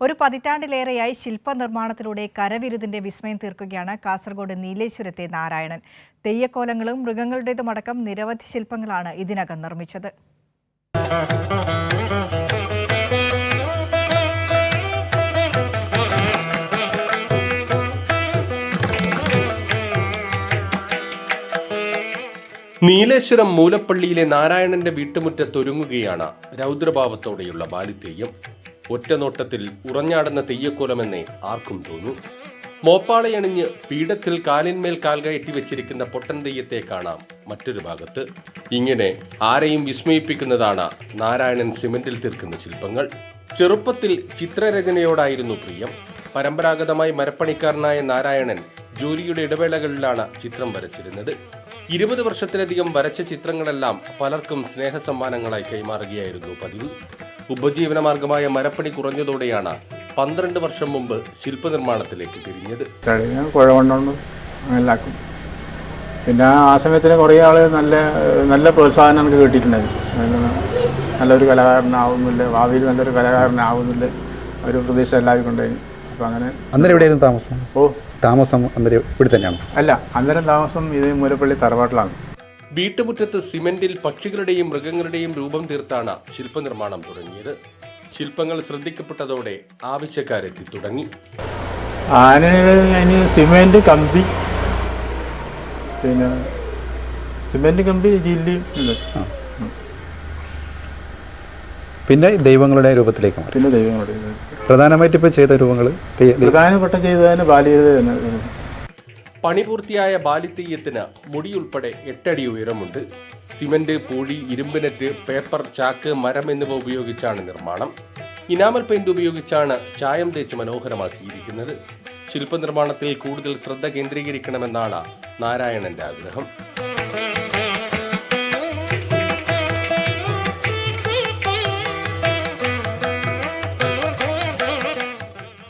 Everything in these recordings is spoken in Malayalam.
ഒരു പതിറ്റാണ്ടിലേറെയായി ശില്പനിർമ്മാണത്തിലൂടെ കരവിരുതിന്റെ വിസ്മയം തീർക്കുകയാണ് കാസർഗോഡ് നീലേശ്വരത്തെ നാരായണൻ. തെയ്യക്കോലങ്ങളും മൃഗങ്ങളുടേതുമടക്കം നിരവധി ശില്പങ്ങളാണ് ഇതിനകം നിർമ്മിച്ചത്. നീലേശ്വരം മൂലപ്പള്ളിയിലെ നാരായണന്റെ വീട്ടുമുറ്റത്തൊരുങ്ങുകയാണ് രൗദ്രഭാവത്തോടെയുള്ള ബാലിതെയ്യം. ഒറ്റനോട്ടത്തിൽ ഉറഞ്ഞാടുന്ന തെയ്യക്കോലമെന്നേ ആർക്കും തോന്നൂ. മോപ്പാളയണിഞ്ഞ് പീഠത്തിൽ കാലിന്മേൽ കാൽകയറ്റി വെച്ചിരിക്കുന്ന പൊട്ടൻ തെയ്യത്തെ കാണാം മറ്റൊരു ഭാഗത്ത്. ഇങ്ങനെ ആരെയും വിസ്മയിപ്പിക്കുന്നതാണ് നാരായണൻ സിമന്റിൽ തീർക്കുന്ന ശില്പങ്ങൾ. ചെറുപ്പത്തിൽ ചിത്രരചനയോടായിരുന്നു പ്രിയം. പരമ്പരാഗതമായി മരപ്പണിക്കാരനായ നാരായണൻ ജോലിയുടെ ഇടവേളകളിലാണ് ചിത്രം വരച്ചിരുന്നത്. 20 വർഷത്തിലധികം വരച്ച ചിത്രങ്ങളെല്ലാം പലർക്കും സ്നേഹസമ്മാനങ്ങളായി കൈമാറുകയായിരുന്നു പതിവ്. ഉപജീവനമാർഗമായ മരപ്പണി കുറഞ്ഞതോടെയാണ് 12 വർഷം മുമ്പ് ശില്പനിർമ്മാണത്തിലേക്ക് തിരിഞ്ഞത്. പിന്നെ ആ സമയത്തിന് കുറേ ആൾ നല്ല പ്രോത്സാഹനം നമുക്ക് കിട്ടിയിട്ടുണ്ടായിരുന്നു. നല്ലൊരു കലാകാരനാവുന്നില്ല, ഭാവിയിൽ നല്ലൊരു കലാകാരനാവുന്നില്ല ഒരു പ്രതീക്ഷ എല്ലാവരും കൊണ്ടായിരുന്നു. അപ്പോൾ അങ്ങനെ. അന്നേരം എവിടെയായിരുന്നു താമസം? താമസം അന്നേരം ഇവിടെ തന്നെയാണ്? അല്ല, അന്നേരം താമസം ഇത് മൂലപ്പള്ളി തറവാട്ടിലാണ്. വീട്ടുമുറ്റത്ത് സിമന്റിൽ പക്ഷികളുടെയും മൃഗങ്ങളുടെയും രൂപം തീർത്താണ് ശില്പനിർമ്മാണം തുടങ്ങിയത്. ശില്പങ്ങൾ ശ്രദ്ധിക്കപ്പെട്ടതോടെ ആവശ്യക്കാരെത്തി തുടങ്ങി. അതിന് സിമന്റ് കമ്പി, പിന്നെ സിമന്റ് കമ്പി ജില്ലി, പിന്നെ ദൈവങ്ങളുടെ രൂപത്തിലേക്ക് മാറി. പിന്നെ ദൈവങ്ങളുടെ പ്രധാനമായിട്ട് ഇപ്പോൾ ചെയ്ത രൂപങ്ങൾ പ്രധാനപ്പെട്ട ചെയ്തതിന് ബാലിയത്. പണി പൂർത്തിയായ ബാലിതെയ്യത്തിന് മുടിയുൾപ്പെടെ 8 അടി ഉയരമുണ്ട്. സിമന്റ്, പൂഴി, ഇരുമ്പിനെറ്റ്, പേപ്പർ, ചാക്ക്, മരം എന്നിവ ഉപയോഗിച്ചാണ് നിർമ്മാണം. ഇനാമൽ പെയിന്റ് ഉപയോഗിച്ചാണ് ചായം തേച്ച് മനോഹരമാക്കിയിരിക്കുന്നത്. ശില്പനിർമ്മാണത്തിൽ കൂടുതൽ ശ്രദ്ധ കേന്ദ്രീകരിക്കണമെന്നാണ് നാരായണന്റെ ആഗ്രഹം.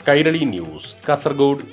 കൈരളി ന്യൂസ്, കാസർഗോഡ്.